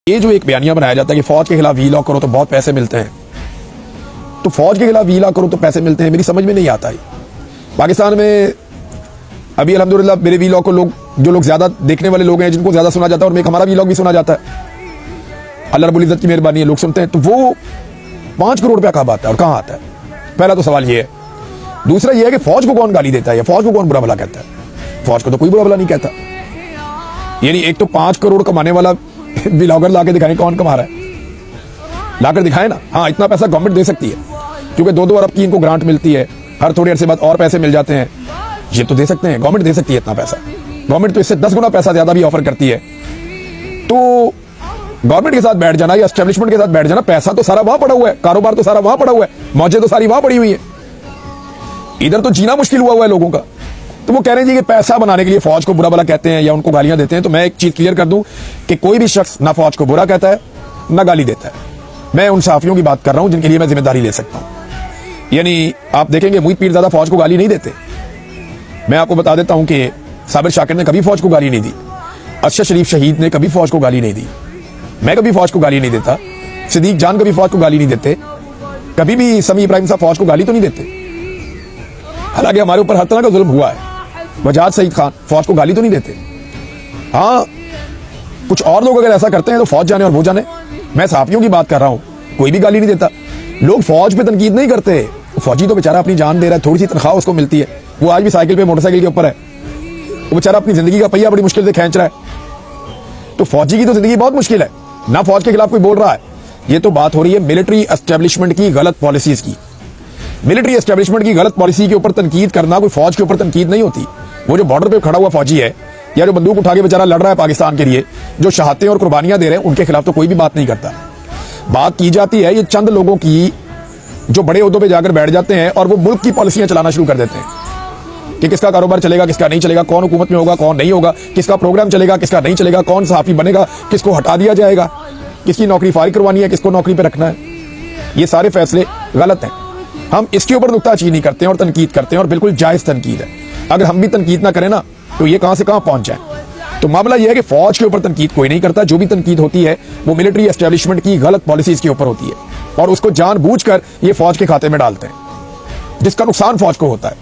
ये जो एक बयानिया बनाया जाता है कि फौज के खिलाफ वी लॉ करो तो बहुत पैसे मिलते हैं, तो फौज के खिलाफ वी लॉ करो तो पैसे मिलते हैं, मेरी समझ में नहीं आता है। पाकिस्तान में अभी अल्हम्दुलिल्लाह मेरे वी लॉ को जो लोग ज्यादा देखने वाले लोग हैं, जिनको ज्यादा सुना जाता है, और एक हमारा वी लॉ भी सुना जाता है, अल्लाह रब्बुल इज्जत की मेहरबानी है, लोग सुनते हैं। तो वो 5 करोड़ रुपया कहाँ आता है और कहाँ आता है? पहला तो सवाल ये है। दूसरा ये है कि फौज को कौन गाली देता है या फौज को कौन बुरा भला कहता है? फौज को तो कोई बुरा भला नहीं कहता। यानी एक तो 5 करोड़ कमाने वाला ब्लॉगर लाके दिखाएं कौन कमा रहा है, लाकर दिखाए ना। हाँ, इतना पैसा गवर्नमेंट दे सकती है क्योंकि 2-2 अरब की इनको ग्रांट मिलती है, हर थोड़ी अरसे बाद और पैसे मिल जाते हैं, ये तो दे सकते हैं, गवर्नमेंट दे सकती है इतना पैसा। गवर्नमेंट तो इससे 10 गुना पैसा ज्यादा भी ऑफर करती है। तो गवर्नमेंट के साथ बैठ जाना या एस्टेब्लिशमेंट के साथ बैठ जाना, पैसा तो सारा वहां पड़ा हुआ है, कारोबार तो सारा वहां पड़ा हुआ है, मौजें तो सारी वहां पड़ी हुई है, इधर तो जीना मुश्किल हुआ है लोगों का। तो वो कह रहे हैं जी कि पैसा बनाने के लिए फौज को बुरा भला कहते हैं या उनको गालियां देते हैं। तो मैं एक चीज क्लियर कर दूं कि कोई भी शख्स ना फौज को बुरा कहता है ना गाली देता है। मैं उन सहाफियों की बात कर रहा हूं जिनके लिए मैं जिम्मेदारी ले सकता हूं। यानी आप देखेंगे मुईद पीरज़ादा फौज को गाली नहीं देते। मैं आपको बता देता हूं कि साबिर शाकिर ने कभी फौज को गाली नहीं दी, अरशद शरीफ शहीद ने कभी फौज को गाली नहीं दी, मैं कभी फौज को गाली नहीं देता, सिद्दीक जान कभी फौज को गाली नहीं देते, कभी भी समी इब्राहिम साहब फौज को गाली तो नहीं देते। हालांकि हमारे ऊपर हर तरह का जुल्म हुआ है, वजाद सईद खान फौज को गाली तो नहीं देते। हाँ, कुछ और लोग अगर ऐसा करते हैं तो फौज जाने और वो जाने। मैं सहाफियों की बात कर रहा हूं, कोई भी गाली नहीं देता। लोग फौज पे तनकीद नहीं करते, फौजी तो बेचारा अपनी जान दे रहा है, थोड़ी सी तनख्वाह उसको मिलती है, वो आज भी साइकिल पे मोटरसाइकिल के ऊपर है, वो बेचारा अपनी जिंदगी का पहिया बड़ी मुश्किल से खींच रहा है। तो फौजी की तो जिंदगी बहुत मुश्किल है ना, फौज के खिलाफ कोई बोल रहा है। ये तो बात हो रही है मिलिट्री एस्टेब्लिशमेंट की गलत पॉलिसीज की। मिलिट्री एस्टेब्लिशमेंट की गलत पॉलिसी के ऊपर तनकीद करना कोई फौज के ऊपर तनकीद नहीं होती। वो जो बॉर्डर पे खड़ा हुआ फौजी है या जो बंदूक उठा के बेचारा लड़ रहा है पाकिस्तान के लिए, जो शहादतें और कुर्बानियां दे रहे हैं, उनके खिलाफ तो कोई भी बात नहीं करता। बात की जाती है ये चंद लोगों की जो बड़े ओहदों पे जाकर बैठ जाते हैं और वो मुल्क की पॉलिसियां चलाना शुरू कर देते हैं कि किसका कारोबार चलेगा, किसका नहीं चलेगा, कौन हुकूमत में होगा, कौन नहीं होगा, किसका प्रोग्राम चलेगा, किसका नहीं चलेगा, कौन सहाफी बनेगा, किसको हटा दिया जाएगा, किसकी नौकरी फारिग करवानी है, किसको नौकरी पे रखना है। ये सारे फैसले गलत हैं। हम इसके ऊपर नुक्ताचीनी नहीं करते हैं और तनकीद करते हैं, और बिल्कुल जायज तनकीद है। अगर हम भी तनकीद ना करें ना तो ये कहां से कहां पहुंच जाए। तो मामला यह है कि फौज के ऊपर तनकीद कोई नहीं करता। जो भी तनकीद होती है वो मिलिट्री एस्टेब्लिशमेंट की गलत पॉलिसीज के ऊपर होती है, और उसको जानबूझकर ये फौज के खाते में डालते हैं, जिसका नुकसान फौज को होता है।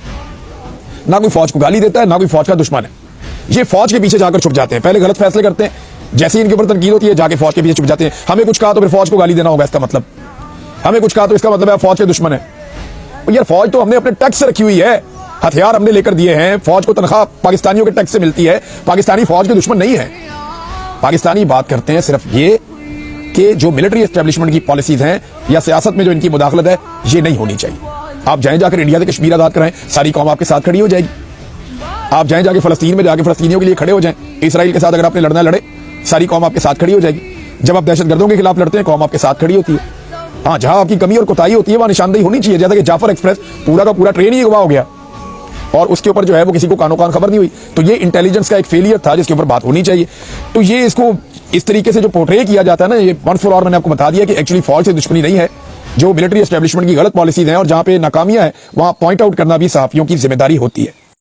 ना कोई फौज को गाली देता है, ना कोई फौज का दुश्मन है। ये फौज के पीछे जाकर छुप जाते हैं, पहले गलत फैसले करते हैं, जैसे ही इनके ऊपर तनकीद होती है जाके फौज के पीछे छुप जाते हैं। हमें कुछ कहा तो फिर फौज को गाली देना होगा, इसका मतलब हमें कुछ कहा तो इसका मतलब है फौज के दुश्मन है। यार फौज तो हमने अपने टैक्स से रखी हुई है, हथियार हमने लेकर दिए हैं, फौज को तनख्वाह पाकिस्तानियों के टैक्स से मिलती है। पाकिस्तानी फौज के दुश्मन नहीं है। पाकिस्तानी बात करते हैं सिर्फ ये कि जो मिलिट्री एस्टेब्लिशमेंट की पॉलिसीज हैं या सियासत में जो इनकी मुदाखलत है, ये नहीं होनी चाहिए। आप जाएं जाकर इंडिया से कश्मीर आजाद कराएं, सारी कौम आपके साथ खड़ी हो जाएगी। आप जाएं जाके फलस्तीन में जाके फलस्तीनियों के लिए खड़े हो जाएं, इसराइल के साथ अगर आपने लड़ना लड़े, सारी कौम आपके साथ खड़ी हो जाएगी। जब आप दहशतगर्दों के खिलाफ लड़ते हैं, कौम आपके साथ खड़ी होती है। हाँ, जहां आपकी कमी और कोताही होती है वहां निशानदेही होनी चाहिए। जैसा कि जाफर एक्सप्रेस पूरा का पूरा ट्रेन ही अगवा हो गया और उसके ऊपर जो है वो किसी को कानो कान खबर नहीं हुई, तो ये इंटेलिजेंस का एक फेलियर था जिसके ऊपर बात होनी चाहिए। तो ये इसको इस तरीके से जो पोर्ट्रे किया जाता है ना, ये वंस फॉर ऑल मैंने आपको बता दिया कि एक्चुअली फौज से दुश्मनी नहीं है। जो मिलिट्री एस्टेब्लिशमेंट की गलत पॉलिसीज हैं और जहां पे नाकामियां हैं, वहां पॉइंट आउट करना भी सहाफियों की जिम्मेदारी होती है।